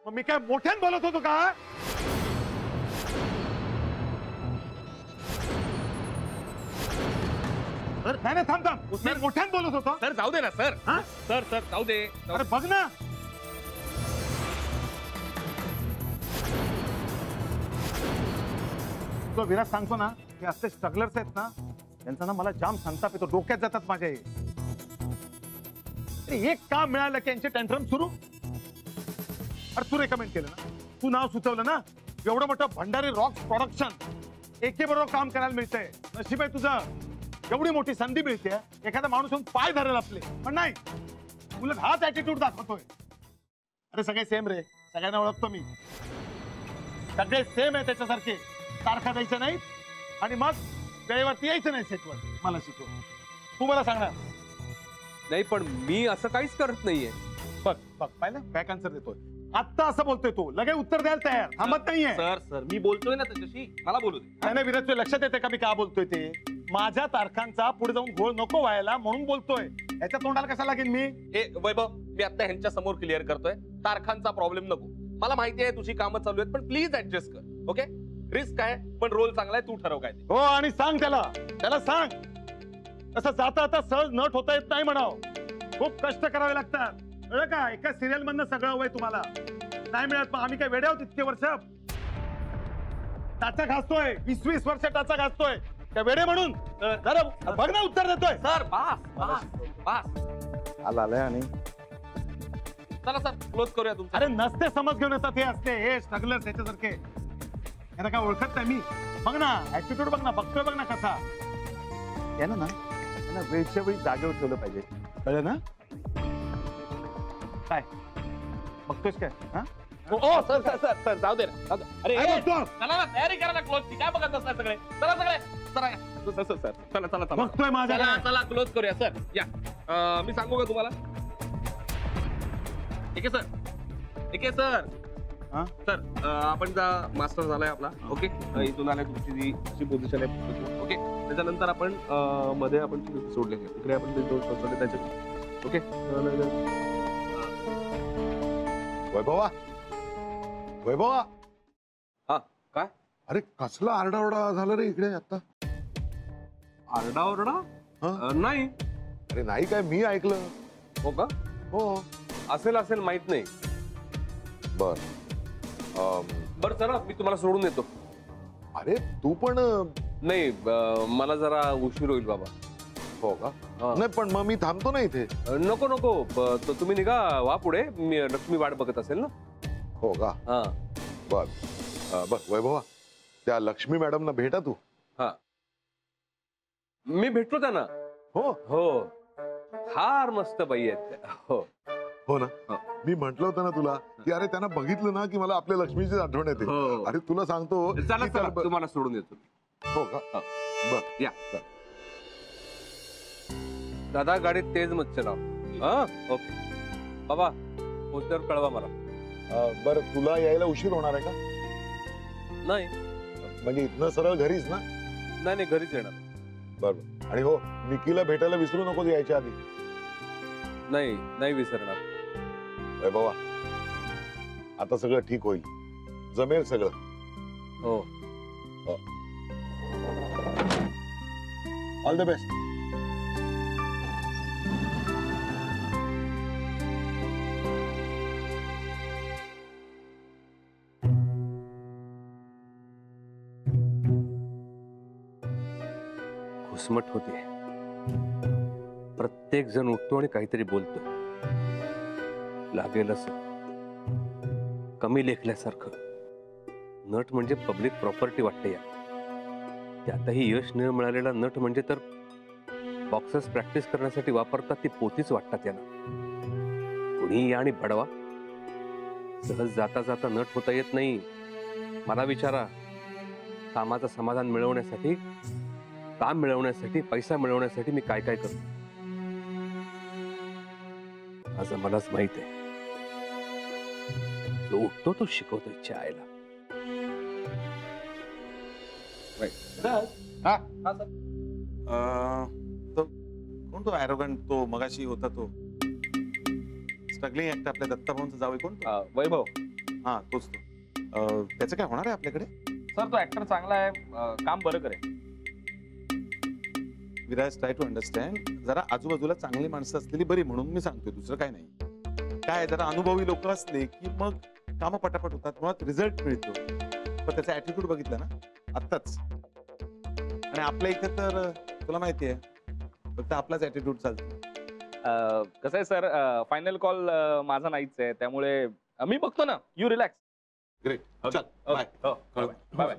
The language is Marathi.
मग मी काय मोठ्यान बोलत होतो का? सर नाही नाही थांब थांब, मी मोठ्यान बोलत होतो. सर जाऊ दे ना सर. हा? सर सर जाऊ दे. अरे बघ ना, तो विराट सांगतो ना की असले स्ट्रगलर्स आहेत ना, त्यांचा ना मला जाम संताप येतो, डोक्यात जातात माझ्या. एक काम मिळालं की यांचे टेंट्रम सुरू. अरे तू रेकमेंड केलं ना, तू नाव सुचवलं ना, एवढं मोठं भंडारी रॉक प्रोडक्शन एके बरोबर काम करायला मिळतंय. नशीब आहे तुझं, एवढी मोठी संधी मिळते. एखादा माणूस येऊन पाय धरेल आपले, पण नाही, उलट हाच ऍटिट्यूड दाखवतोय. अरे सगळे सेम रे, सगळ्यांना ओळखतो मी, सगळे सेम आहे त्याच्यासारखे. तारखा द्यायचं नाही आणि मग वेळेवरती यायचं नाही सेटवर. मला शिकव, तू मला सांगणार नाही, पण मी असं काहीच करत नाहीये. बघ बघ, पाहिलं बॅक आन्सर देतोय. आत्ता असं बोलतोय तो, लगेच उत्तर द्यायला तयार, थांबत नाहीये. सर सर मी बोलतोय ना त्याच्याशी, मला बोलू दे. नाही नाही विराज, तुझ्या लक्षात येते का मी का बोलतोय ते? माझ्या तारखांचा पुढे जाऊन घोळ नको व्हायला म्हणून बोलतोय. याच्या तोंडाला कसा लागेल मी? हे वैभव, मी आता ह्यांच्या समोर क्लिअर करतोय, तारखांचा प्रॉब्लेम नको. मला माहिती आहे तुझी कामं चालू आहेत, पण प्लीज ऍडजस्ट कर. ओके, रिस्क आहे पण रोल चांगला आहे, तू ठरव काय ते. हो, आणि सांग त्याला सांग, असं जाता आता सहज नट होता येत नाही म्हणाव. खूप कष्ट करावे लागतात, कळलं का? एका सिरियल मधनं सगळं हवंय तुम्हाला, नाही मिळत. मग आम्ही काय वेडे आहोत इतके वर्ष? टाचा घासतोय, 20-20 वर्ष टाचा घासतोय, त्या वेडे म्हणून? बघ ना, उत्तर देतोय. सर बास बास बास. आलाय आणि चला सर क्लोज करूया तुमचं. अरे नसते समज घेऊन येतात हे, असते हे स्ट्रगलर्स याच्यासारखे. यांना काय ओळखत नाही मी? बघ ना ऍटिट्यूड, बघ ना, बघतोय बघ ना कसा. यानं ना वेळच्या वेळी जागेवर ठेवलं पाहिजे, कळलं ना? काय बघतोयस काय? ओ सर सर सर सर जाऊ दे ना. अरे काय बघतो? चला ना, तयारी करा ना क्लोजची. काय बघत बसलाय सगळे? चला सगळे चला. सर सर सर चला चला चला. बघतोय माझ्या. चला चला क्लोज करूया सर. या मी सांगू का तुम्हाला? ठीक आहे सर, ठीक आहे सर. सर आपण मास्टर झालाय आपला. ओके, इथून आलाय तुमची जी अशी पोझिशन आहे. ओके, त्याच्यानंतर आपण मध्ये आपण सोडले तिकडे आपण ते सोडले त्याच्यात. ओके, वैभवा, वैभवा. हा काय? अरे कसला आरडाओरडा झाला रे इकडे आता? आरडाओरडा? नाही. अरे नाही काय, मी ऐकलं. हो का? हो. असेल असेल माहित नाही. बर बरं चला, मी तुम्हाला सोडून येतो. अरे तू पण? नाही, मला जरा उशीर होईल बाबा. हो का? नाही पण मग मी थांबतो ना इथे. नको नको, तुम्ही निघा, वा पुढे. मी लक्ष्मी वाट बघत असेल ना. हो का? हा बर बर. वैभवा, त्या लक्ष्मी मॅडमना भेटा तू. हा, मी भेटलो त्यांना. हो हो, फार मस्त बाई आहेत. हो हो ना. मी म्हंटल होतं ना तुला की अरे त्यांना बघितलं ना की मला आपल्या लक्ष्मीची आठवण येते. हो. अरे तुला सांगतो. चला चला, तुम्हाला सोडून येतो. हो का? बर या. दादा गाडीत तेज मत चलाव. हा ओके बाबा, पोहोचल्यावर कळवा मला. बर, तुला यायला उशीर होणार आहे का? नाही म्हणजे इथनं सरळ घरीच ना? नाही नाही, घरीच येणार. बरोबर. आणि हो, निकीला भेटायला विसरू नको यायच्या आधी. नाही नाही विसरणार. वैभवा, आता सगळं ठीक होईल, जमेल सगळं. हो, ऑल द बेस्ट. घुसमट होते. प्रत्येक जण उठतो आणि काहीतरी बोलतो. लागेल असं कमी लेखल्यासारखं. नट म्हणजे पब्लिक प्रॉपर्टी वाटते. या त्यातही यश न मिळालेला नट म्हणजे तर बॉक्सर्स प्रॅक्टिस करण्यासाठी वापरतात ती पोतीच वाटतात यांना. कुणी या आणि बडवा. सहज जाता जाता नट होता येत नाही. मला विचारा, कामाचं समाधान मिळवण्यासाठी, काम मिळवण्यासाठी, पैसा मिळवण्यासाठी मी काय काय करतो. माझं मलाच माहित आहे. जो उठतो तो शिकवतो इच्छा आयला. तो कोण? तो ॲरोगंट, तो मगाशी होता तो स्ट्रगलिंग ऍक्टर आपल्या दत्ता भाऊंचा जावई कोण? वैभव. हा तोच तो त्याचं काय होणार आहे आपल्याकडे? सर तो ऍक्टर चांगला आहे, काम बरं करेल. Viraj try to understand. जरा आजूबाजूला चांगली माणसं असलेली बरी म्हणून मी सांगतोय, दुसरं काय नाही. काय जरा अनुभवी लोक असले की मग कामं पटापट होतात, मुळात रिझल्ट मिळतो. पण त्याचा ऍटिट्यूड बघितला ना आत्ताच, आणि आपल्या इथे तर तुला माहिती आहे फक्त आपलाच ऍटिट्यूड चालतो. कसं आहे सर, फायनल कॉल माझा नाहीच आहे, त्यामुळे मी बघतो ना. You relax. ग्रेट, चल बाय. Bye bye.